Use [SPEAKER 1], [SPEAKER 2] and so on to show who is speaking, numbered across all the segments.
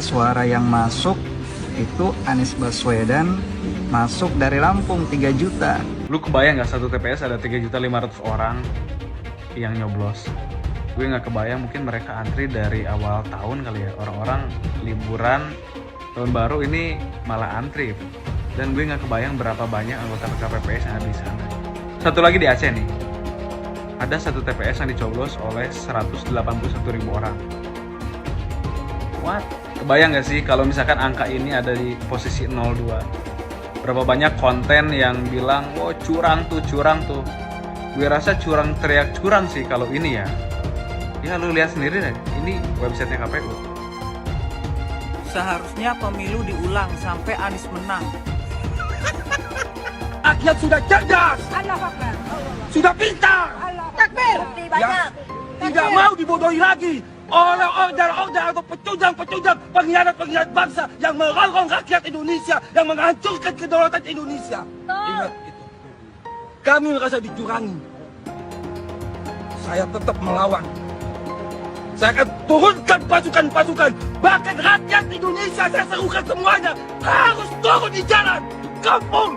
[SPEAKER 1] suara yang masuk itu Anies Baswedan masuk dari Lampung 3 juta.
[SPEAKER 2] Lu kebayang nggak satu TPS ada 3.500.000 orang yang nyoblos? Gue nggak kebayang, mungkin mereka antri dari awal tahun kali ya, orang-orang liburan tahun baru ini malah antri. Dan gue nggak kebayang berapa banyak anggota KPPS yang ada di sana. Satu lagi di Aceh nih, ada satu TPS yang dicoblos oleh 181.000 orang. What? Kebayang nggak sih kalau misalkan angka ini ada di posisi 02? Berapa banyak konten yang bilang, oh curang tuh. Gue rasa curang teriak curang sih kalau ini ya. Ya lu lihat sendiri deh, ini websitenya KPU.
[SPEAKER 3] Seharusnya pemilu diulang sampai Anies menang.
[SPEAKER 4] Rakyat sudah cerdas, sudah pintar,
[SPEAKER 5] banyak.
[SPEAKER 4] tidak mau dibodohi lagi oleh order-order atau pecundang-pecundang pengkhianat-pengkhianat bangsa yang merongrong rakyat Indonesia, yang menghancurkan kedaulatan Indonesia. Ingat itu. Kami merasa dicurangi. Saya tetap melawan. Saya akan turunkan pasukan-pasukan. Bahkan rakyat Indonesia saya serukan semuanya harus turun di jalan. Kampung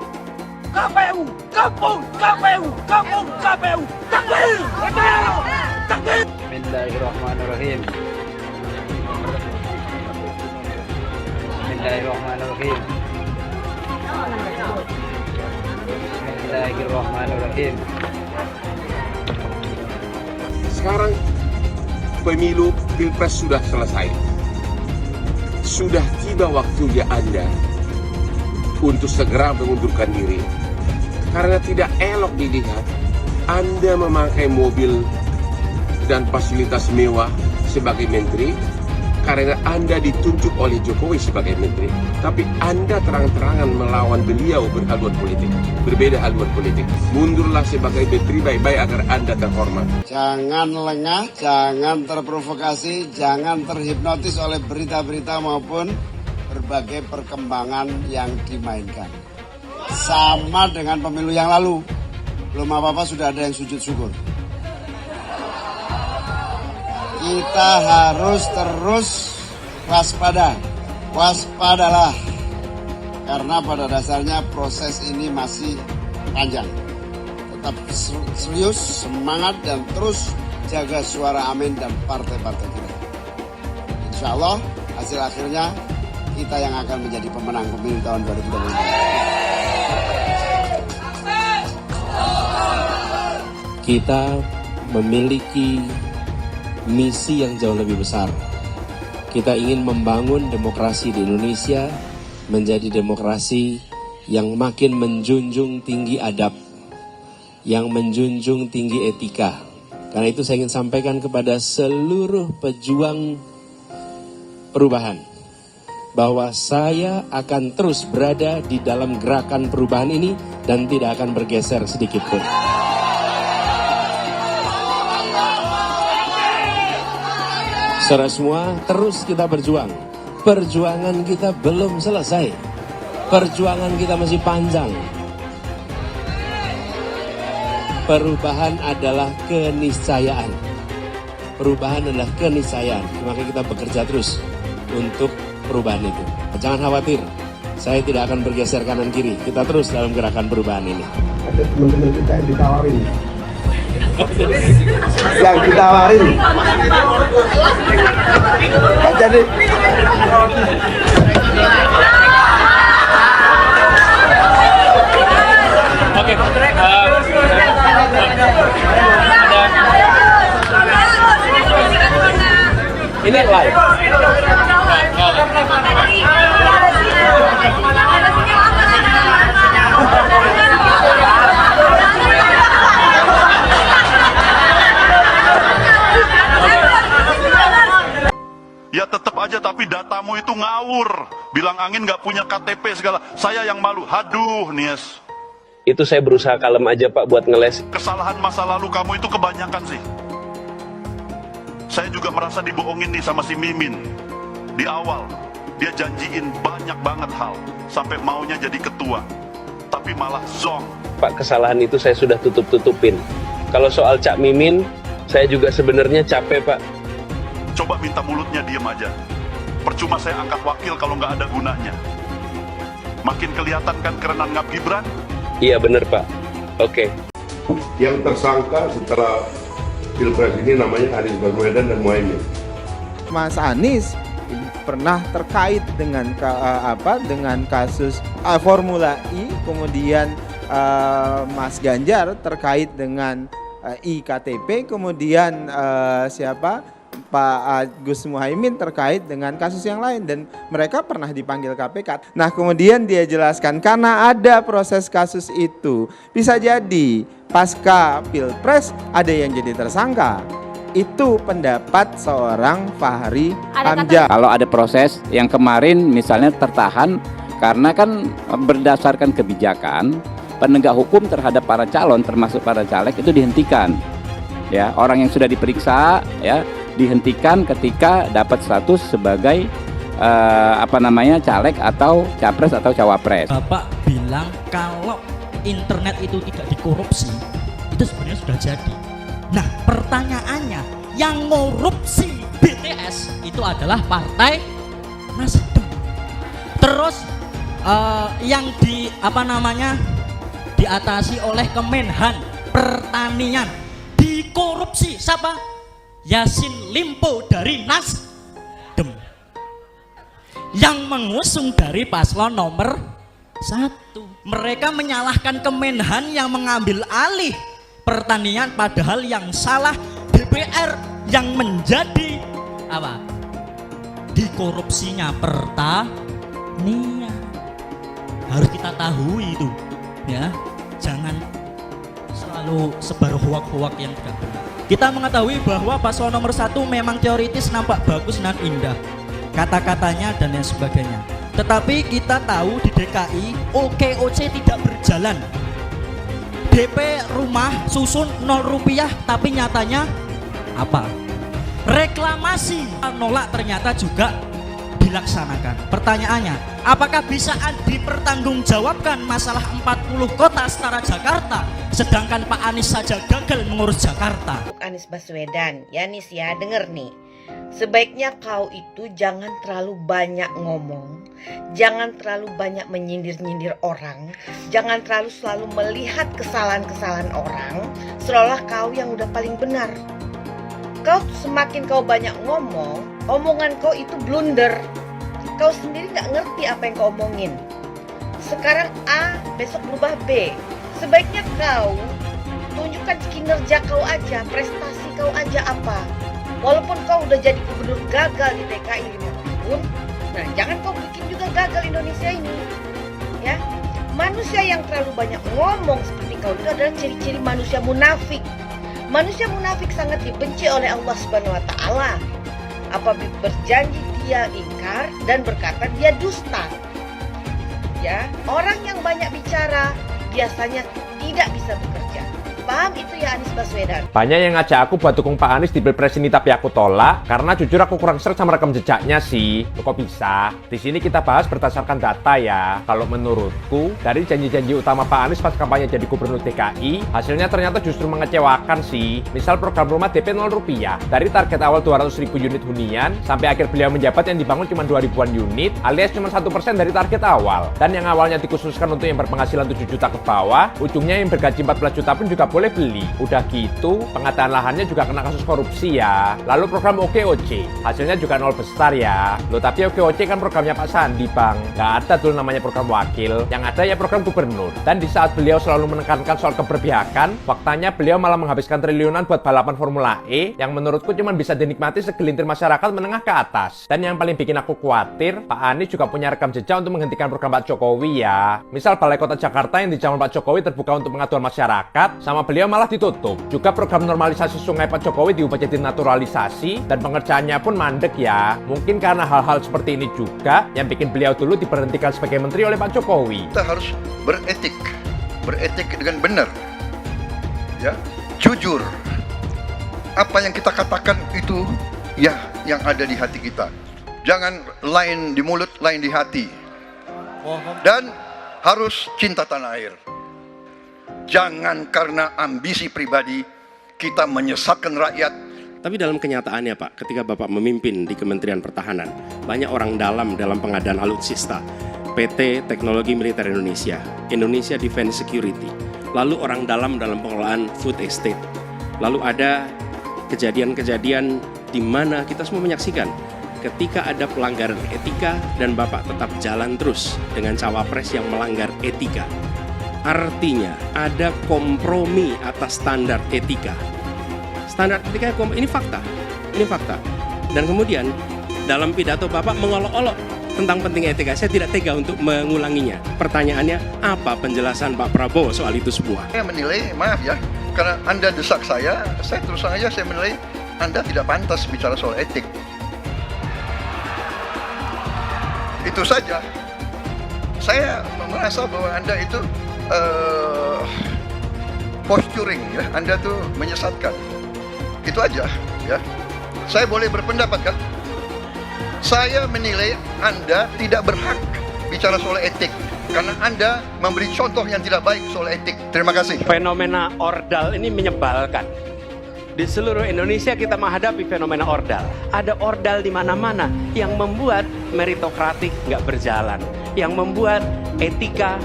[SPEAKER 4] KPU, kampung KPU, kampung KPU. Takbir! Takbir!
[SPEAKER 6] Bismillahirrahmanirrahim. Bismillahirrahmanirrahim. Bismillahirrahmanirrahim.
[SPEAKER 7] Sekarang pemilu Pilpres sudah selesai. Sudah tiba waktunya Anda untuk segera mengundurkan diri. Karena tidak elok dilihat Anda memakai mobil dan fasilitas mewah sebagai menteri, karena Anda ditunjuk oleh Jokowi sebagai menteri, tapi Anda terang-terangan melawan beliau berhaluan politik, berbeda haluan politik. Mundurlah sebagai menteri baik-baik agar Anda terhormat.
[SPEAKER 8] Jangan lengah, jangan terprovokasi, jangan terhipnotis oleh berita-berita maupun berbagai perkembangan yang dimainkan. Sama dengan pemilu yang lalu, belum apa-apa sudah ada yang sujud syukur. Kita harus terus waspada, waspadalah. Karena pada dasarnya proses ini masih panjang. Tetap serius, semangat, dan terus jaga suara Amin dan partai-partai kita. Insya Allah hasil akhirnya kita yang akan menjadi pemenang pemilu tahun 2024.
[SPEAKER 9] Kita memiliki misi yang jauh lebih besar. Kita ingin membangun demokrasi di Indonesia menjadi demokrasi yang makin menjunjung tinggi adab, yang menjunjung tinggi etika. Karena itu saya ingin sampaikan kepada seluruh pejuang perubahan, bahwa saya akan terus berada di dalam gerakan perubahan ini dan tidak akan bergeser sedikit pun. Saudara semua, terus kita berjuang. Perjuangan kita belum selesai. Perjuangan kita masih panjang. Perubahan adalah keniscayaan. Perubahan adalah keniscayaan. Maka kita bekerja terus untuk perubahan itu. Jangan khawatir, saya tidak akan bergeser kanan kiri. Kita terus dalam gerakan perubahan ini.
[SPEAKER 8] Ada teman-teman kita yang ditawarin. Yang ditawarin. Jadi
[SPEAKER 2] Oke. Ini live.
[SPEAKER 10] Ya tetap aja, tapi datamu itu ngawur. Bilang Angin nggak punya KTP segala. Saya yang malu. Haduh, Nies.
[SPEAKER 11] Itu saya berusaha kalem aja Pak buat ngeles.
[SPEAKER 10] Kesalahan masa lalu kamu itu kebanyakan sih. Saya juga merasa dibohongin nih sama si Mimin. Di awal, dia janjiin banyak banget hal. Sampai maunya jadi ketua. Tapi malah zong.
[SPEAKER 11] Pak, kesalahan itu saya sudah tutup-tutupin. Kalau soal Cak Mimin, saya juga sebenarnya capek Pak.
[SPEAKER 10] Coba minta mulutnya diem aja. Percuma saya angkat wakil kalau nggak ada gunanya. Makin kelihatan kan kerenan Ngap Gibran?
[SPEAKER 11] Iya bener Pak. Oke.
[SPEAKER 7] Yang tersangka setelah Pilpres ini namanya Anies Baswedan dan Muhaimin.
[SPEAKER 12] Mas Anies pernah terkait dengan dengan kasus Formula E, kemudian Mas Ganjar terkait dengan iktp, kemudian Pak Gus Muhaimin terkait dengan kasus yang lain, dan mereka pernah dipanggil KPK. Nah, kemudian dia jelaskan karena ada proses kasus itu, bisa jadi pasca Pilpres ada yang jadi tersangka. Itu pendapat seorang Fahri Hamzah.
[SPEAKER 13] Kalau ada proses yang kemarin misalnya tertahan karena kan berdasarkan kebijakan penegak hukum terhadap para calon termasuk para caleg itu dihentikan. Ya, orang yang sudah diperiksa ya dihentikan ketika dapat status sebagai caleg atau capres atau cawapres.
[SPEAKER 14] Bapak bilang kalau internet itu tidak dikorupsi, itu sebenarnya sudah jadi. Nah, pertanyaannya, yang korupsi BTS itu adalah Partai Nasdem. Terus yang diatasi oleh Kemenhan Pertanian dikorupsi siapa? Yassin Limpo dari Nasdem yang mengusung dari paslon nomor 1. Mereka menyalahkan Kemenhan yang mengambil alih pertanian, padahal yang salah DPR yang menjadi dikorupsinya pertanian. Harus kita tahu itu ya, jangan selalu sebar hoak-hoak yang tidak benar. Kita mengetahui bahwa paslon nomor 1 memang teoritis nampak bagus dan indah, kata-katanya dan lain sebagainya. Tetapi kita tahu di DKI OKOC tidak berjalan. DP rumah susun 0 rupiah, tapi nyatanya apa? Reklamasi nolak ternyata juga dilaksanakan. Pertanyaannya, apakah bisa dipertanggungjawabkan masalah 40 kota setara Jakarta, sedangkan Pak Anies saja gagal mengurus Jakarta?
[SPEAKER 5] Anies Baswedan, ya Anies ya, denger nih. Sebaiknya kau itu jangan terlalu banyak ngomong, jangan terlalu banyak menyindir-nyindir orang, jangan selalu melihat kesalahan-kesalahan orang, seolah kau yang udah paling benar. Semakin kau banyak ngomong, omongan kau itu blunder. Kau sendiri gak ngerti apa yang kau omongin. Sekarang A, besok berubah B. Sebaiknya kau tunjukkan kinerja kau aja, prestasi kau aja apa. Walaupun kau udah jadi gubernur gagal di DKI 5 tahun, nah jangan kau bikin juga gagal Indonesia ini. Ya, manusia yang terlalu banyak ngomong seperti kau itu adalah ciri-ciri manusia munafik. Manusia munafik sangat dibenci oleh Allah Subhanahu wa taala. Apabila berjanji dia ingkar dan berkata dia dusta. Ya, orang yang banyak bicara biasanya tidak bisa bekerja. Paham itu ya Anies Baswedan?
[SPEAKER 15] Banyak yang ngajak aku buat dukung Pak Anies di Pilpres ini, tapi aku tolak karena jujur aku kurang seret sama rekam jejaknya sih. Loh, kok bisa? Di sini kita bahas berdasarkan data ya. Kalau menurutku dari janji-janji utama Pak Anies pas kampanye jadi gubernur DKI, hasilnya ternyata justru mengecewakan sih. Misal program rumah DP 0 rupiah. Dari target awal 200.000 unit hunian sampai akhir beliau menjabat yang dibangun cuma 2.000-an unit, alias cuma 1% dari target awal. Dan yang awalnya dikhususkan untuk yang berpenghasilan 7 juta ke bawah, ujungnya yang bergaji 14 juta pun juga boleh beli. Udah gitu, pengadaan lahannya juga kena kasus korupsi ya. Lalu program OKOC, hasilnya juga 0 besar ya. Loh, tapi OKOC kan programnya Pak Sandi, Bang. Gak ada tuh namanya program wakil. Yang ada ya program gubernur. Dan di saat beliau selalu menekankan soal keberpihakan, faktanya beliau malah menghabiskan triliunan buat balapan Formula E, yang menurutku cuma bisa dinikmati segelintir masyarakat menengah ke atas. Dan yang paling bikin aku khawatir, Pak Anies juga punya rekam jejak untuk menghentikan program Pak Jokowi ya. Misal Balai Kota Jakarta yang di zaman Pak Jokowi terbuka untuk pengaduan masyarakat, sama beliau malah ditutup. Juga program normalisasi sungai Pak Jokowi diubah jadi naturalisasi, dan pengerjaannya pun mandek ya. Mungkin karena hal-hal seperti ini juga yang bikin beliau dulu diberhentikan sebagai menteri oleh Pak Jokowi.
[SPEAKER 16] Kita harus beretik dengan benar, ya, jujur. Apa yang kita katakan itu ya yang ada di hati kita. Jangan lain di mulut, lain di hati. Dan harus cinta tanah air. Jangan karena ambisi pribadi kita menyesatkan rakyat,
[SPEAKER 9] Tapi dalam kenyataannya Pak, ketika Bapak memimpin di Kementerian Pertahanan, banyak orang dalam pengadaan alutsista, PT Teknologi Militer Indonesia, Indonesia Defense Security, lalu orang dalam pengelolaan food estate. Lalu ada kejadian-kejadian di mana kita semua menyaksikan ketika ada pelanggaran etika dan Bapak tetap jalan terus dengan cawapres yang melanggar etika. Artinya ada kompromi atas standar etika. Standar etika ini fakta. Dan kemudian dalam pidato Bapak mengolok-olok tentang pentingnya etika. Saya tidak tega untuk mengulanginya. Pertanyaannya, apa penjelasan Pak Prabowo soal itu semua?
[SPEAKER 16] Saya menilai, maaf ya, karena Anda desak saya terus terang aja saya menilai Anda tidak pantas bicara soal etik. Itu saja. Saya merasa bahwa Anda itu posturing ya, Anda tuh menyesatkan. Itu aja ya. Saya boleh berpendapat kan? Saya menilai Anda tidak berhak bicara soal etik karena Anda memberi contoh yang tidak baik soal etik. Terima kasih.
[SPEAKER 9] Fenomena ordal ini menyebalkan. Di seluruh Indonesia kita menghadapi fenomena ordal. Ada ordal di mana-mana yang membuat meritokratik nggak berjalan, yang membuat etika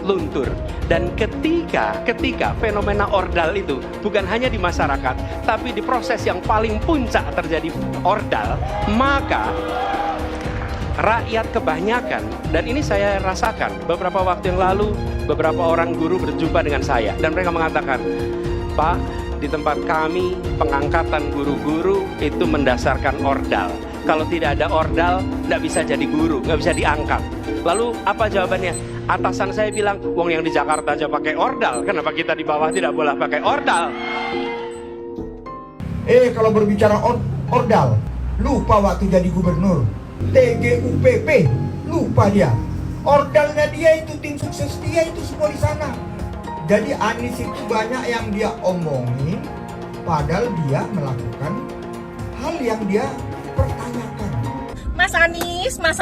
[SPEAKER 9] luntur. Dan ketika fenomena ordal itu bukan hanya di masyarakat, tapi di proses yang paling puncak terjadi ordal, maka rakyat kebanyakan, dan ini saya rasakan beberapa waktu yang lalu, beberapa orang guru berjumpa dengan saya dan mereka mengatakan, Pak, di tempat kami pengangkatan guru-guru itu mendasarkan ordal. Kalau tidak ada ordal, nggak bisa jadi guru, nggak bisa diangkat. Lalu apa jawabannya? Atasan saya bilang, wong yang di Jakarta aja pakai ordal, kenapa kita di bawah tidak boleh pakai ordal?
[SPEAKER 17] Kalau berbicara ordal, lupa waktu jadi gubernur. TGUPP, lupa dia. Ordalnya dia itu, tim sukses dia itu semua di sana. Jadi Anies itu banyak yang dia omongin, padahal dia melakukan hal yang dia pertanyakan.
[SPEAKER 18] Mas Anies. Mas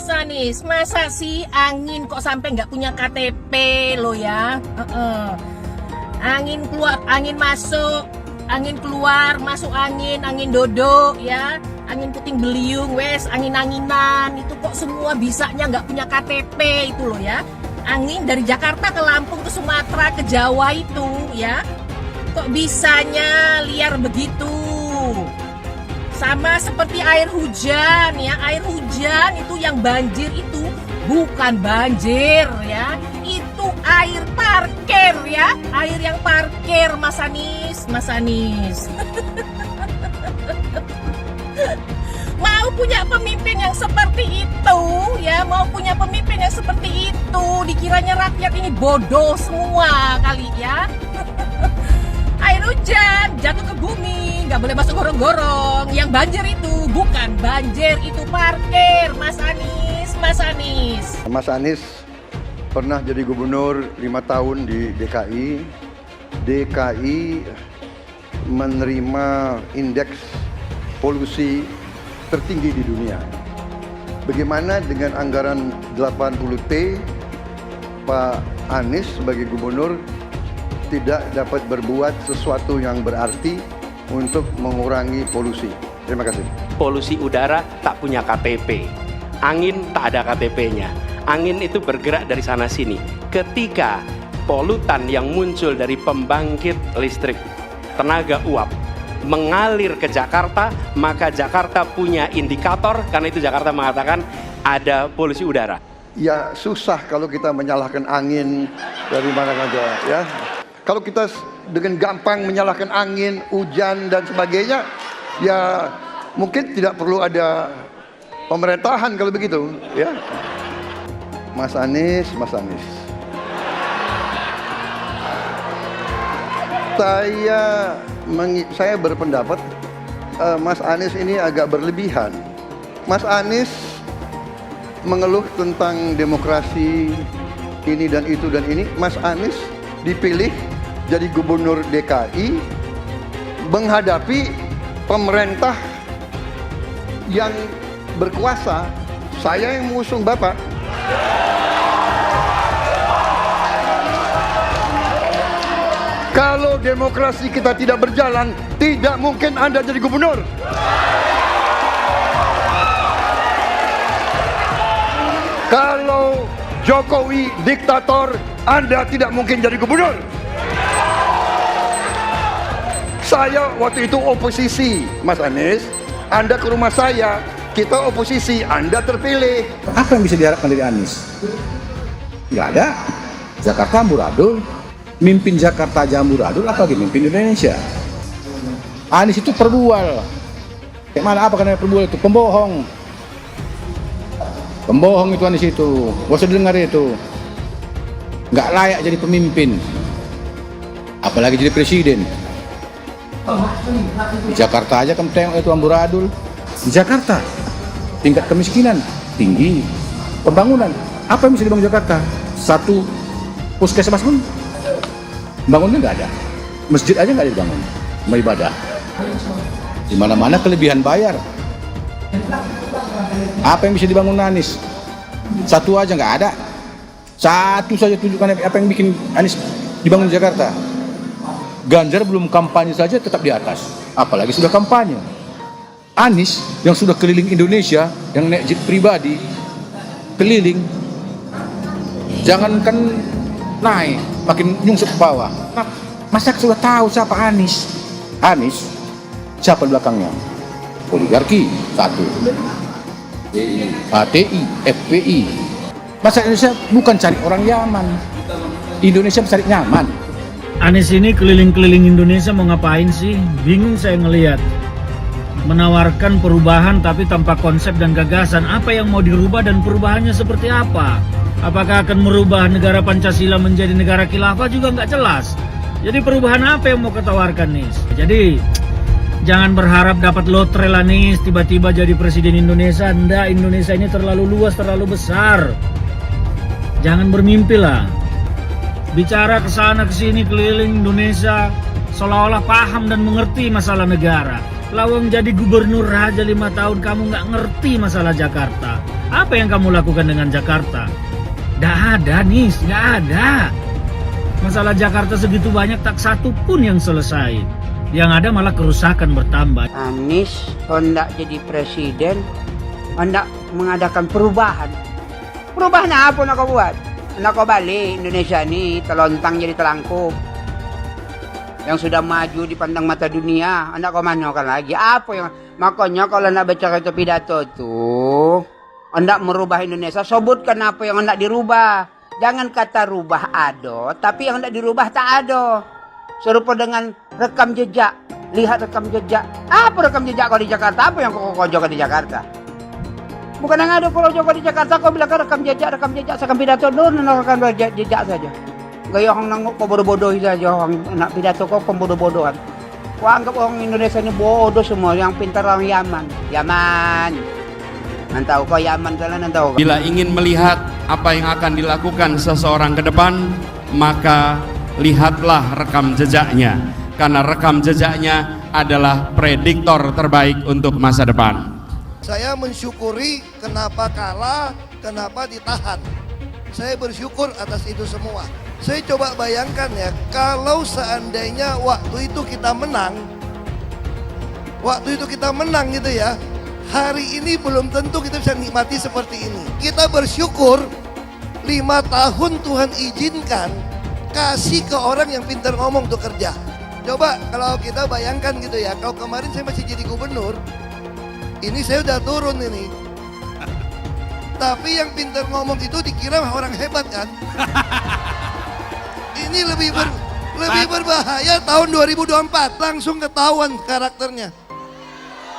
[SPEAKER 18] Anies, masa sih angin kok sampai nggak punya KTP lo ya? Angin keluar, angin masuk, angin keluar, masuk angin dodo ya, angin puting beliung, wes angin-anginan itu kok semua bisanya nggak punya KTP itu loh ya. Angin dari Jakarta ke Lampung ke Sumatera ke Jawa itu ya, kok bisanya liar begitu. Sama seperti air hujan ya, air hujan itu yang banjir itu bukan banjir ya, itu air parkir ya, air yang parkir Mas Anies. Mau punya pemimpin yang seperti itu ya, mau punya pemimpin yang seperti itu, dikiranya rakyat ini bodoh semua kali ya. Air hujan jatuh ke bumi, nggak boleh masuk gorong-gorong. Yang banjir itu bukan banjir, itu parkir, Mas Anies.
[SPEAKER 16] Mas Anies pernah jadi gubernur 5 tahun di DKI. DKI menerima indeks polusi tertinggi di dunia. Bagaimana dengan anggaran 80T, Pak Anies sebagai gubernur tidak dapat berbuat sesuatu yang berarti untuk mengurangi polusi. Terima kasih.
[SPEAKER 9] Polusi udara tak punya KTP. Angin tak ada KTP-nya. Angin itu bergerak dari sana sini. Ketika polutan yang muncul dari pembangkit listrik tenaga uap mengalir ke Jakarta, maka Jakarta punya indikator, karena itu Jakarta mengatakan ada polusi udara.
[SPEAKER 16] Ya susah kalau kita menyalahkan angin dari mana saja ya. Kalau kita dengan gampang menyalahkan angin, hujan dan sebagainya, ya mungkin tidak perlu ada pemerintahan kalau begitu ya. Mas Anies. Saya berpendapat Mas Anies ini agak berlebihan. Mas Anies mengeluh tentang demokrasi ini dan itu dan ini. Mas Anies dipilih jadi gubernur DKI menghadapi pemerintah yang berkuasa. Saya yang mengusung Bapak. Kalau demokrasi kita tidak berjalan, tidak mungkin Anda jadi gubernur. Kalau Jokowi diktator, Anda tidak mungkin jadi gubernur. Saya waktu itu oposisi, Mas Anies. Anda ke rumah saya, kita oposisi, Anda terpilih.
[SPEAKER 19] Apa yang bisa diharapkan dari Anies? Nggak ada. Jakarta amburadul, mimpin Jakarta aja amburadul, apalagi mimpin Indonesia. Anies itu perbual. Kayak mana apa karena perbual itu? Pembohong. Pembohong itu Anies itu. Gak usah dengar itu. Nggak layak jadi pemimpin. Apalagi jadi presiden. Di Jakarta aja kamu tengok itu amburadul. Di Jakarta tingkat kemiskinan tinggi. Pembangunan apa yang bisa dibangun Jakarta? Satu puskesmas pun bangunnya nggak ada. Masjid aja nggak ada dibangun. Mau ibadah. Di mana-mana kelebihan bayar. Apa yang bisa dibangun Anies? Satu aja nggak ada. Satu saja tunjukkan apa yang bikin Anies dibangun di Jakarta. Ganjar belum kampanye saja tetap di atas, apalagi sudah kampanye. Anies yang sudah keliling Indonesia, yang naik jet pribadi, keliling, jangankan naik, makin nyungsep ke bawah. Masyarakat sudah tahu siapa Anies. Anies, siapa belakangnya? Oligarki, satu. HTI, FPI. Masyarakat Indonesia bukan cari orang Yaman. Indonesia mencari nyaman.
[SPEAKER 20] Anies ini keliling-keliling Indonesia mau ngapain sih? Bingung saya ngelihat. Menawarkan perubahan tapi tanpa konsep dan gagasan. Apa yang mau dirubah dan perubahannya seperti apa? Apakah akan merubah negara Pancasila menjadi negara khilafah juga nggak jelas. Jadi perubahan apa yang mau ketawarkan nih? Jadi jangan berharap dapat lotre lah nih tiba-tiba jadi presiden Indonesia. Nggak, Indonesia ini terlalu luas, terlalu besar. Jangan bermimpi lah. Bicara ke sana ke sini keliling Indonesia seolah-olah paham dan mengerti masalah negara. Lawang jadi gubernur aja 5 tahun kamu nggak ngerti masalah Jakarta. Apa yang kamu lakukan dengan Jakarta? Nggak ada nih, nggak ada. Masalah Jakarta segitu banyak tak satu pun yang selesai. Yang ada malah kerusakan bertambah.
[SPEAKER 21] Anies hendak jadi presiden, hendak mengadakan perubahan. Perubahan apa nak kau buat? Nak kau balik Indonesia ni telontang jadi telangkup. Yang sudah maju dipandang mata dunia, hendak kau manakan lagi? Apa yang makanya kalau nak baca itu pidato tu, hendak merubah Indonesia, sebutkan apa yang hendak dirubah. Jangan kata rubah ada, tapi yang hendak dirubah tak ada. Serupa dengan rekam jejak. Lihat rekam jejak. Apa rekam jejak kau di Jakarta? Apa yang kau jokokan di Jakarta? Bukan yang ada kalau Joko di Jakarta kau bilang rekam jejak, seakan pidato dulu rekam jejak saja. Gaya orang nangkuk kau bodoh-bodoh saja, orang nak pidato kau bodoh-bodohan. Kau anggap orang Indonesia ini bodoh semua, yang pintar orang Yaman. Yaman. Nantau kau Yaman kalian nantau.
[SPEAKER 22] Bila ingin melihat apa yang akan dilakukan seseorang ke depan, maka lihatlah rekam jejaknya. Karena rekam jejaknya adalah prediktor terbaik untuk masa depan.
[SPEAKER 23] Saya mensyukuri kenapa kalah, kenapa ditahan. Saya bersyukur atas itu semua. Saya coba bayangkan ya, kalau seandainya waktu itu kita menang gitu ya, hari ini belum tentu kita bisa nikmati seperti ini. Kita bersyukur 5 tahun Tuhan izinkan kasih ke orang yang pintar ngomong untuk kerja. Coba kalau kita bayangkan gitu ya, kalau kemarin saya masih jadi gubernur, ini saya udah turun ini. Tapi yang pintar ngomong itu dikira orang hebat kan? Ini lebih berbahaya tahun 2024. Langsung ketahuan karakternya.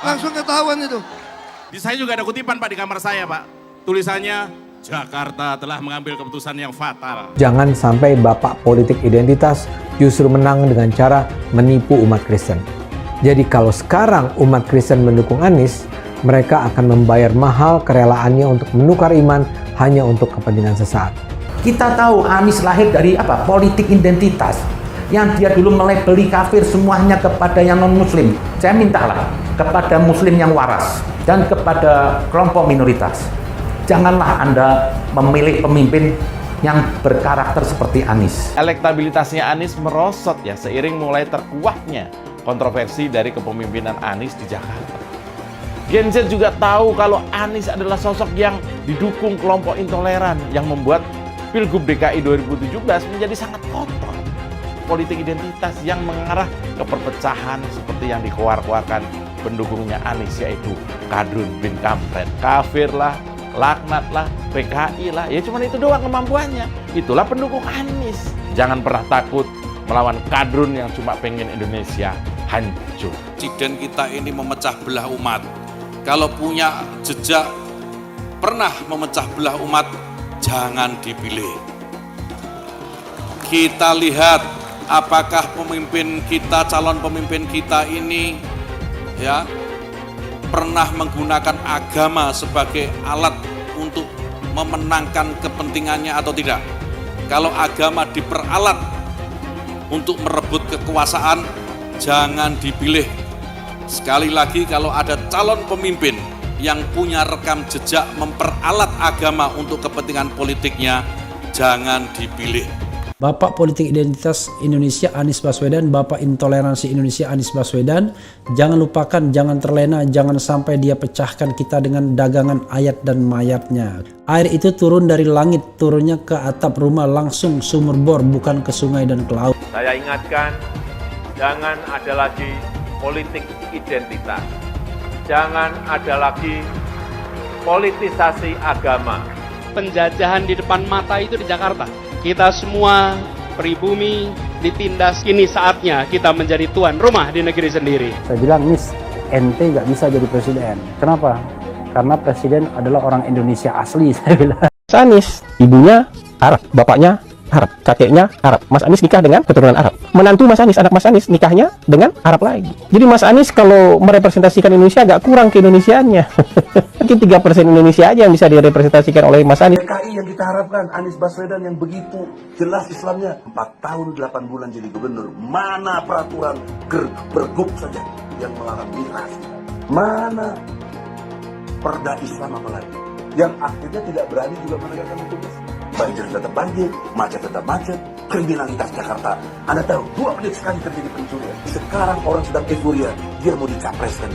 [SPEAKER 23] Langsung ketahuan itu.
[SPEAKER 24] Di saya juga ada kutipan Pak di kamar saya Pak. Tulisannya, Jakarta telah mengambil keputusan yang fatal.
[SPEAKER 25] Jangan sampai bapak politik identitas justru menang dengan cara menipu umat Kristen. Jadi kalau sekarang umat Kristen mendukung Anies, mereka akan membayar mahal kerelaannya untuk menukar iman hanya untuk kepentingan sesaat.
[SPEAKER 26] Kita tahu Anies lahir dari apa? Politik identitas. Yang dia dulu melabeli kafir semuanya kepada yang non-muslim. Saya mintalah kepada muslim yang waras dan kepada kelompok minoritas. Janganlah Anda memilih pemimpin yang berkarakter seperti Anies.
[SPEAKER 1] Elektabilitasnya Anies merosot ya seiring mulai terkuaknya kontroversi dari kepemimpinan Anies di Jakarta. Gen Z juga tahu kalau Anies adalah sosok yang didukung kelompok intoleran yang membuat Pilgub DKI 2017 menjadi sangat kotor. Politik identitas yang mengarah ke perpecahan seperti yang dikeluarkan pendukungnya Anies, yaitu Kadrun bin Kampret. Kafir lah, laknat lah, PKI lah, ya cuman itu doang kemampuannya. Itulah pendukung Anies. Jangan pernah takut melawan Kadrun yang cuma pengen Indonesia hancur.
[SPEAKER 2] Presiden kita ini memecah belah umat. Kalau punya jejak pernah memecah belah umat, jangan dipilih. Kita lihat apakah pemimpin kita, calon pemimpin kita ini ya pernah menggunakan agama sebagai alat untuk memenangkan kepentingannya atau tidak. Kalau agama diperalat untuk merebut kekuasaan, jangan dipilih. Sekali lagi, kalau ada calon pemimpin yang punya rekam jejak memperalat agama untuk kepentingan politiknya, jangan dipilih.
[SPEAKER 3] Bapak Politik Identitas Indonesia Anies Baswedan, Bapak Intoleransi Indonesia Anies Baswedan, jangan lupakan, jangan terlena, jangan sampai dia pecahkan kita dengan dagangan ayat dan mayatnya. Air itu turun dari langit, turunnya ke atap rumah langsung sumur bor, bukan ke sungai dan ke laut.
[SPEAKER 15] Saya ingatkan, jangan ada lagi politik identitas. Jangan ada lagi politisasi agama.
[SPEAKER 22] Penjajahan di depan mata itu di Jakarta. Kita semua pribumi ditindas, kini saatnya kita menjadi tuan rumah di negeri sendiri.
[SPEAKER 4] Saya bilang, Miss, ente nggak bisa jadi presiden. Kenapa? Karena presiden adalah orang Indonesia asli, saya bilang.
[SPEAKER 6] Anies, ibunya Arab, bapaknya Arab, kakeknya Arab. Mas Anies nikah dengan keturunan Arab. Menantu Mas Anies, anak Mas Anies nikahnya dengan Arab lagi. Jadi Mas Anies kalau merepresentasikan Indonesia agak kurang keindonesiaannya. Mungkin 3% Indonesia aja yang bisa direpresentasikan oleh Mas Anies.
[SPEAKER 8] DKI yang kita harapkan, Anies Baswedan yang begitu jelas Islamnya, 4 tahun 8 bulan jadi gubernur. Mana peraturan pergub saja yang melarang migrasi? Mana perda Islam apalagi? Yang akhirnya tidak berani juga menegakkan hukum Islam. Banjir tetap banjir, macet tetap macet, kriminalitas Jakarta. Anda tahu, 2 menit sekali terjadi pencurian. Sekarang orang sedang euforia, dia mau dicapreskan.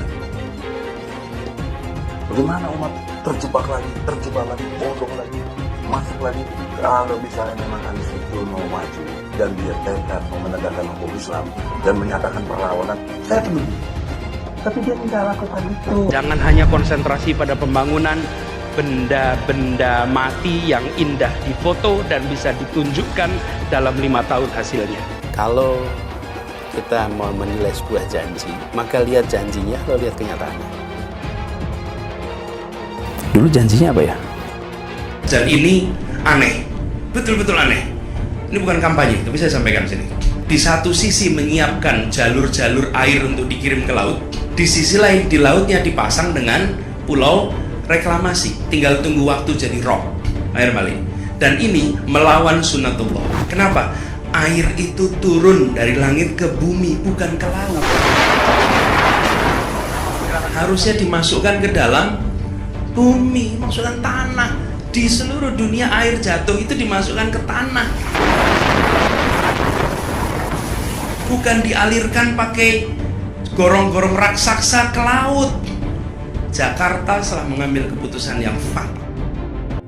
[SPEAKER 8] Bagaimana umat terjebak lagi, bodoh lagi, masuk lagi. Kalau misalnya memang Anies itu mau maju dan dia tekad mau menegakkan hukum Islam dan menyatakan perlawanan, saya penuh. Tapi dia tidak lakukan itu.
[SPEAKER 22] Jangan hanya konsentrasi pada pembangunan benda-benda mati yang indah difoto dan bisa ditunjukkan dalam 5 tahun hasilnya.
[SPEAKER 11] Kalau kita mau menilai sebuah janji, maka lihat janjinya atau lihat kenyataannya.
[SPEAKER 26] Dulu janjinya apa ya?
[SPEAKER 22] Dan ini aneh, betul-betul aneh. Ini bukan kampanye, tapi saya sampaikan sini. Di satu sisi menyiapkan jalur-jalur air untuk dikirim ke laut, di sisi lain di lautnya dipasang dengan pulau reklamasi, tinggal tunggu waktu jadi rob, air balik. Dan ini melawan sunnatullah. Kenapa? Air itu turun dari langit ke bumi, bukan ke laut. Harusnya dimasukkan ke dalam bumi, masukkan tanah. Di seluruh dunia air jatuh itu dimasukkan ke tanah, bukan dialirkan pakai gorong-gorong raksasa ke laut. Jakarta telah mengambil keputusan yang fatal.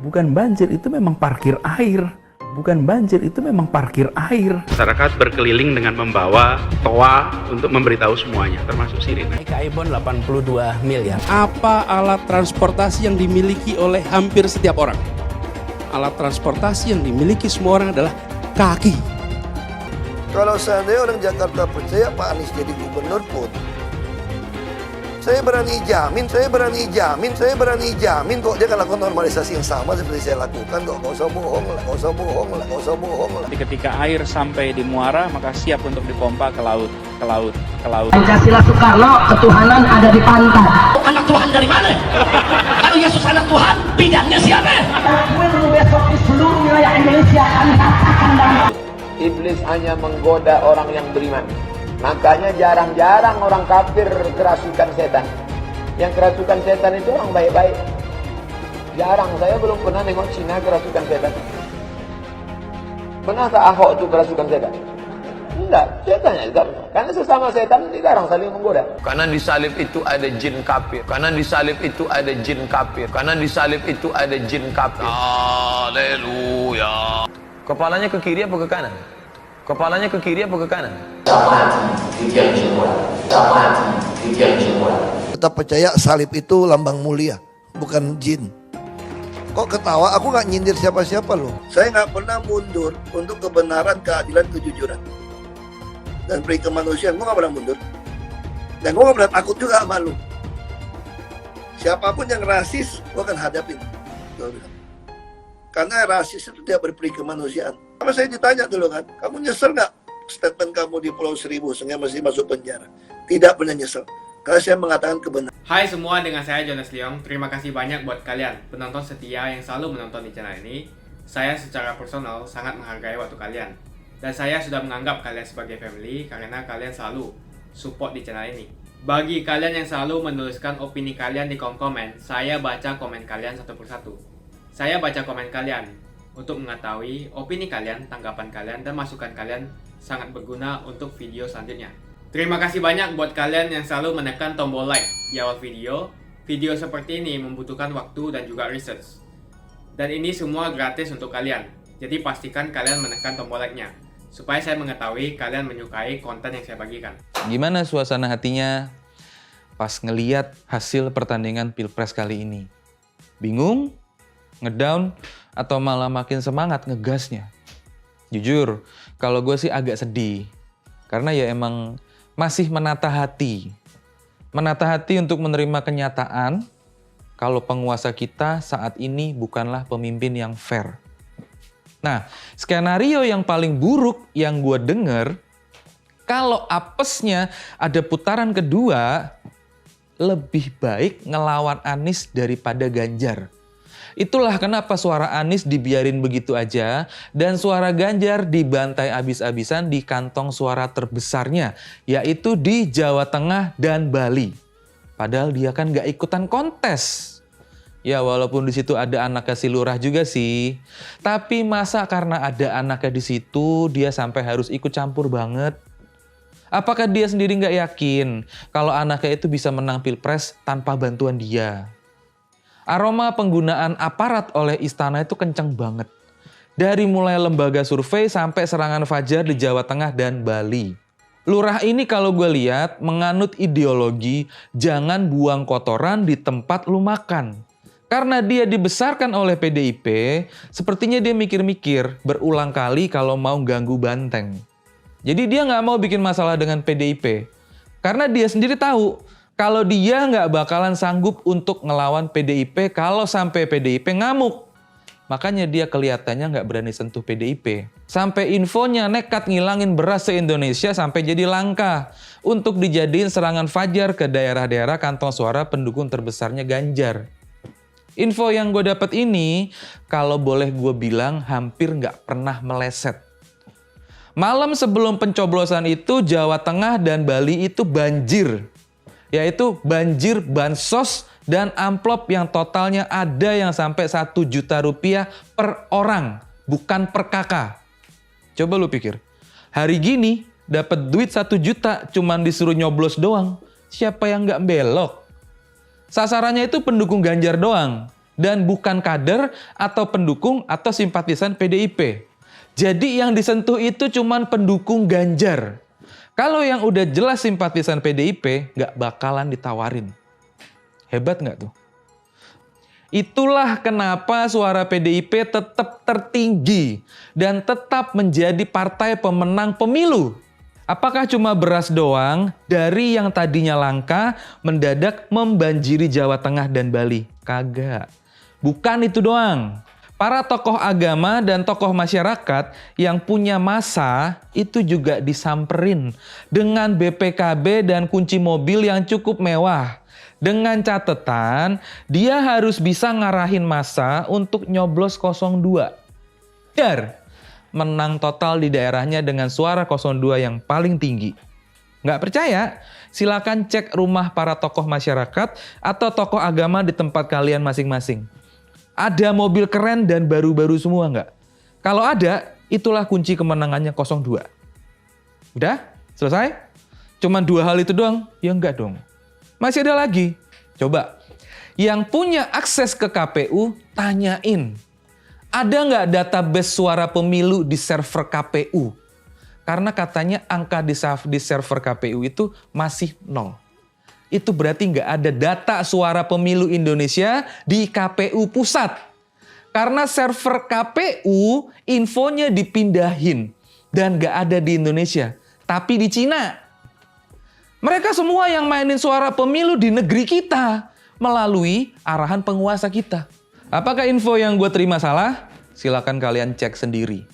[SPEAKER 26] Bukan banjir, itu memang parkir air. Bukan banjir, itu memang parkir air.
[SPEAKER 22] Masyarakat berkeliling dengan membawa toa untuk memberitahu semuanya, termasuk sirine.
[SPEAKER 11] iPhone 82 miliar.
[SPEAKER 22] Apa alat transportasi yang dimiliki oleh hampir setiap orang? Alat transportasi yang dimiliki semua orang adalah kaki.
[SPEAKER 23] Kalau seandainya orang Jakarta percaya Pak Anies jadi gubernur pun, saya berani jamin kok dia akan lakukan normalisasi yang sama seperti saya lakukan kok. Gak usah bohong lah.
[SPEAKER 22] Ketika air sampai di muara, maka siap untuk dipompa ke laut.
[SPEAKER 27] Pancasila Soekarno, ketuhanan ada di pantai.
[SPEAKER 28] Anak Tuhan dari mana? Kalau Yesus anak Tuhan, bidangnya siapa?
[SPEAKER 27] Besok di seluruh wilayah Indonesia akan katakan dan
[SPEAKER 29] Iblis hanya menggoda orang yang beriman. Makanya jarang-jarang orang kafir kerasukan setan. Yang kerasukan setan itu orang baik-baik. Jarang, saya belum pernah nengok Cina kerasukan setan. Pernahkah Ahok itu kerasukan setan? Enggak, setannya juga benar. Karena sesama setan dilarang saling menggoda. Karena di salib itu ada jin kafir. Karena di salib itu ada jin kafir. Karena di salib itu ada jin kafir. Haleluya. Kepalanya ke kiri apa ke kanan? Kepalanya ke kiri apa ke kanan?
[SPEAKER 23] Tetap percaya salib itu lambang mulia, bukan jin. Kok ketawa? Aku nggak nyindir siapa-siapa loh. Saya nggak pernah mundur untuk kebenaran, keadilan, kejujuran. Dan peri kemanusiaan, gue nggak pernah mundur. Dan gue nggak pernah takut juga sama lu. Siapapun yang rasis, gue akan hadapin. Gue bilang. Karena rasis itu tidak berperi kemanusiaan. Sama saya ditanya dulu kan, kamu nyesel nggak statement kamu di Pulau Seribu sehingga masih masuk penjara? Tidak pernah nyesel. Karena saya mengatakan kebenaran.
[SPEAKER 5] Hai semua, dengan saya Jonas Leong. Terima kasih banyak buat kalian, penonton setia yang selalu menonton di channel ini. Saya secara personal sangat menghargai waktu kalian. Dan saya sudah menganggap kalian sebagai family karena kalian selalu support di channel ini. Bagi kalian yang selalu menuliskan opini kalian di kolom komen, saya baca komen kalian satu persatu. Saya baca komen kalian untuk mengetahui opini kalian, tanggapan kalian, dan masukan kalian sangat berguna untuk video selanjutnya. Terima kasih banyak buat kalian yang selalu menekan tombol like di awal video. Video seperti ini membutuhkan waktu dan juga research. Dan ini semua gratis untuk kalian. Jadi pastikan kalian menekan tombol like-nya, supaya saya mengetahui kalian menyukai konten yang saya bagikan.
[SPEAKER 7] Gimana suasana hatinya pas ngeliat hasil pertandingan Pilpres kali ini? Bingung? Ngedown? Atau malah makin semangat ngegasnya? Jujur, kalau gue sih agak sedih. Karena ya emang masih menata hati. Menata hati untuk menerima kenyataan kalau penguasa kita saat ini bukanlah pemimpin yang fair. Nah, skenario yang paling buruk yang gue denger, kalau apesnya ada putaran kedua, lebih baik ngelawan Anies daripada Ganjar. Itulah kenapa suara Anies dibiarin begitu aja dan suara Ganjar dibantai abis-abisan di kantong suara terbesarnya, yaitu di Jawa Tengah dan Bali. Padahal dia kan gak ikutan kontes. Ya walaupun di situ ada anaknya si lurah juga sih. Tapi masa karena ada anaknya di situ dia sampai harus ikut campur banget? Apakah dia sendiri gak yakin kalau anaknya itu bisa menang Pilpres tanpa bantuan dia? Aroma penggunaan aparat oleh istana itu kenceng banget. Dari mulai lembaga survei sampai serangan fajar di Jawa Tengah dan Bali. Lurah ini kalau gue lihat menganut ideologi jangan buang kotoran di tempat lu makan. Karena dia dibesarkan oleh PDIP, sepertinya dia mikir-mikir berulang kali kalau mau ganggu banteng. Jadi dia nggak mau bikin masalah dengan PDIP. Karena dia sendiri tahu kalau dia nggak bakalan sanggup untuk ngelawan PDIP kalau sampai PDIP ngamuk. Makanya dia kelihatannya nggak berani sentuh PDIP. Sampai infonya nekat ngilangin beras se-Indonesia sampai jadi langka. Untuk dijadiin serangan fajar ke daerah-daerah kantong suara pendukung terbesarnya Ganjar. Info yang gue dapat ini, kalau boleh gue bilang hampir nggak pernah meleset. Malam sebelum pencoblosan itu Jawa Tengah dan Bali itu banjir. Yaitu banjir bansos dan amplop yang totalnya ada yang sampai 1 juta rupiah per orang, bukan per kakak. Coba lu pikir, hari gini dapat duit 1 juta cuman disuruh nyoblos doang, siapa yang nggak belok? Sasarannya itu pendukung Ganjar doang, dan bukan kader atau pendukung atau simpatisan PDIP. Jadi yang disentuh itu cuman pendukung Ganjar. Kalau yang udah jelas simpatisan PDIP, nggak bakalan ditawarin. Hebat nggak tuh? Itulah kenapa suara PDIP tetap tertinggi dan tetap menjadi partai pemenang pemilu. Apakah cuma beras doang dari yang tadinya langka mendadak membanjiri Jawa Tengah dan Bali? Kagak. Bukan itu doang. Para tokoh agama dan tokoh masyarakat yang punya massa itu juga disamperin dengan BPKB dan kunci mobil yang cukup mewah. Dengan catatan, dia harus bisa ngarahin massa untuk nyoblos 02. Dar, menang total di daerahnya dengan suara 02 yang paling tinggi. Nggak percaya? Silakan cek rumah para tokoh masyarakat atau tokoh agama di tempat kalian masing-masing. Ada mobil keren dan baru-baru semua nggak? Kalau ada, Itulah kunci kemenangannya 02. Udah? Selesai? Cuman 2 hal itu doang? Ya enggak dong. Masih ada lagi. Coba. Yang punya akses ke KPU, tanyain. Ada nggak database suara pemilu di server KPU? Karena katanya angka di server KPU itu masih 0. Itu berarti nggak ada data suara pemilu Indonesia di KPU pusat. Karena server KPU infonya dipindahin dan nggak ada di Indonesia, tapi di Cina. Mereka semua yang mainin suara pemilu di negeri kita melalui arahan penguasa kita. Apakah info yang gue terima salah? Silakan kalian cek sendiri.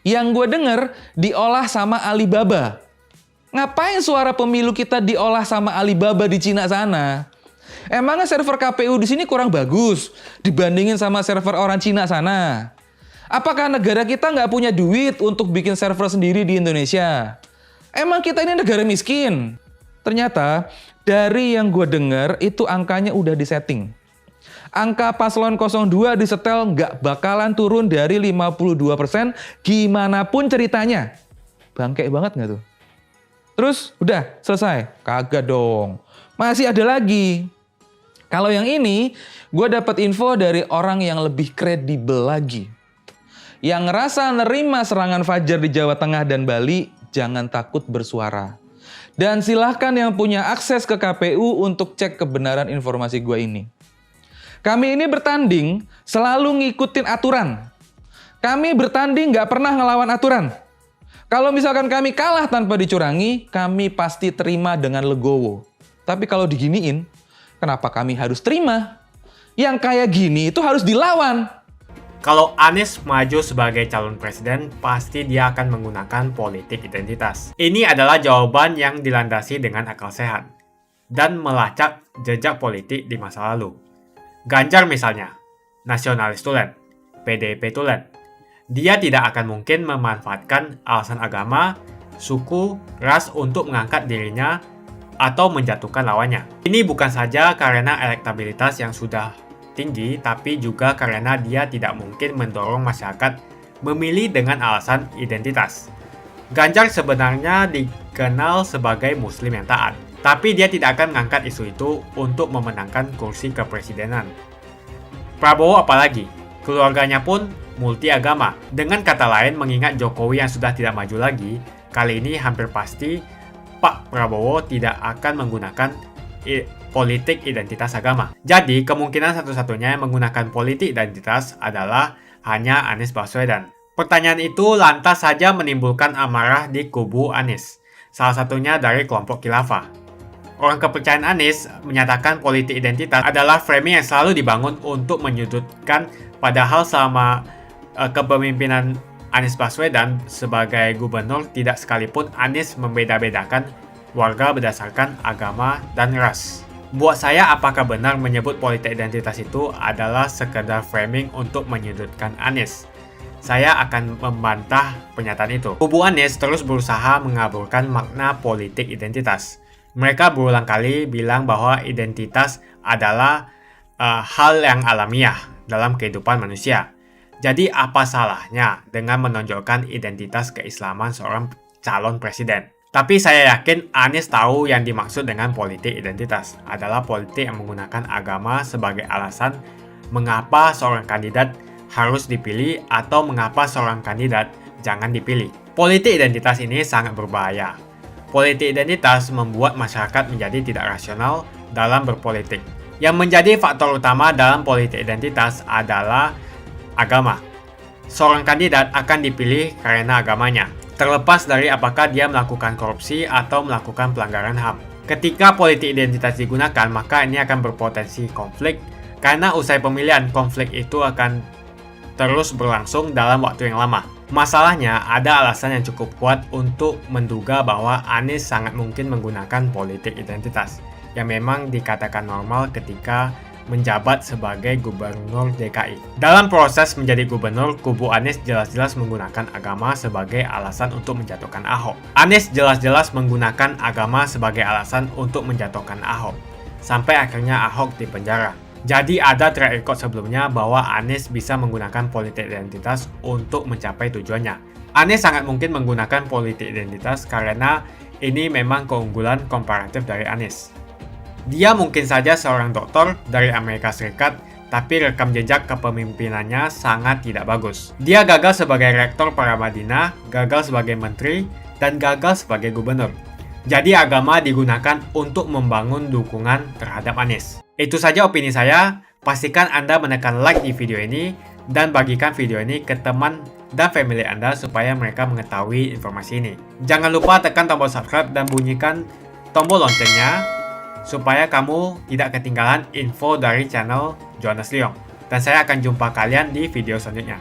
[SPEAKER 7] Yang gue denger diolah sama Alibaba. Ngapain suara pemilu kita diolah sama Alibaba di Cina sana? Emangnya server KPU di sini kurang bagus dibandingin sama server orang Cina sana? Apakah negara kita nggak punya duit untuk bikin server sendiri di Indonesia? Emang kita ini negara miskin? Ternyata dari yang gue dengar itu angkanya udah disetting. Angka paslon 02 disetel nggak bakalan turun dari 52% gimana pun ceritanya. Bangke banget nggak tuh? Terus udah selesai? Kagak dong. Masih ada lagi. Kalau yang ini gue dapat info dari orang yang lebih kredibel lagi. Yang ngerasa nerima serangan Fajar di Jawa Tengah dan Bali, jangan takut bersuara. Dan silahkan yang punya akses ke KPU untuk cek kebenaran informasi gue ini. Kami ini bertanding selalu ngikutin aturan. Kami bertanding nggak pernah ngelawan aturan. Kalau misalkan kami kalah tanpa dicurangi, kami pasti terima dengan legowo. Tapi kalau diginiin, kenapa kami harus terima? Yang kayak gini itu harus dilawan.
[SPEAKER 5] Kalau Anies maju sebagai calon presiden, pasti dia akan menggunakan politik identitas. Ini adalah jawaban yang dilandasi dengan akal sehat dan melacak jejak politik di masa lalu. Ganjar misalnya, nasionalis tulen, PDIP tulen. Dia tidak akan mungkin memanfaatkan alasan agama, suku, ras untuk mengangkat dirinya atau menjatuhkan lawannya. Ini bukan saja karena elektabilitas yang sudah tinggi, tapi juga karena dia tidak mungkin mendorong masyarakat memilih dengan alasan identitas. Ganjar sebenarnya dikenal sebagai Muslim yang taat, tapi dia tidak akan mengangkat isu itu untuk memenangkan kursi kepresidenan. Prabowo apalagi, keluarganya pun multi agama. Dengan kata lain, mengingat Jokowi yang sudah tidak maju lagi, kali ini hampir pasti Pak Prabowo tidak akan menggunakan politik identitas agama. Jadi, kemungkinan satu-satunya yang menggunakan politik identitas adalah hanya Anies Baswedan. Pertanyaan itu lantas saja menimbulkan amarah di kubu Anies, salah satunya dari kelompok khilafah. Orang kepercayaan Anies menyatakan politik identitas adalah framing yang selalu dibangun untuk menyudutkan, padahal selama kepemimpinan Anies Baswedan sebagai gubernur tidak sekalipun Anies membeda-bedakan warga berdasarkan agama dan ras. Buat saya, apakah benar menyebut politik identitas itu adalah sekedar framing untuk menyudutkan Anies? Saya akan membantah pernyataan itu. Kubu Anies terus berusaha mengaburkan makna politik identitas. Mereka berulang kali bilang bahwa identitas adalah hal yang alamiah dalam kehidupan manusia. Jadi apa salahnya dengan menonjolkan identitas keislaman seorang calon presiden? Tapi saya yakin Anies tahu yang dimaksud dengan politik identitas adalah politik yang menggunakan agama sebagai alasan mengapa seorang kandidat harus dipilih atau mengapa seorang kandidat jangan dipilih. Politik identitas ini sangat berbahaya. Politik identitas membuat masyarakat menjadi tidak rasional dalam berpolitik. Yang menjadi faktor utama dalam politik identitas adalah agama. Seorang kandidat akan dipilih karena agamanya, terlepas dari apakah dia melakukan korupsi atau melakukan pelanggaran HAM. Ketika politik identitas digunakan, maka ini akan berpotensi konflik, karena usai pemilihan, konflik itu akan terus berlangsung dalam waktu yang lama. Masalahnya, ada alasan yang cukup kuat untuk menduga bahwa Anies sangat mungkin menggunakan politik identitas, yang memang dikatakan normal ketika menjabat sebagai gubernur DKI. Dalam proses menjadi gubernur, kubu Anies jelas-jelas menggunakan agama sebagai alasan untuk menjatuhkan Ahok. Anies jelas-jelas menggunakan agama sebagai alasan untuk menjatuhkan Ahok, sampai akhirnya Ahok dipenjara. Jadi ada track record sebelumnya bahwa Anies bisa menggunakan politik identitas untuk mencapai tujuannya. Anies sangat mungkin menggunakan politik identitas karena ini memang keunggulan komparatif dari Anies. Dia mungkin saja seorang doktor dari Amerika Serikat, tapi rekam jejak kepemimpinannya sangat tidak bagus. Dia gagal sebagai rektor Paramadina, gagal sebagai menteri, dan gagal sebagai gubernur. Jadi agama digunakan untuk membangun dukungan terhadap Anies. Itu saja opini saya. Pastikan Anda menekan like di video ini dan bagikan video ini ke teman dan family Anda supaya mereka mengetahui informasi ini. Jangan lupa tekan tombol subscribe dan bunyikan tombol loncengnya supaya kamu tidak ketinggalan info dari channel Jonas Leong. Dan saya akan jumpa kalian di video selanjutnya.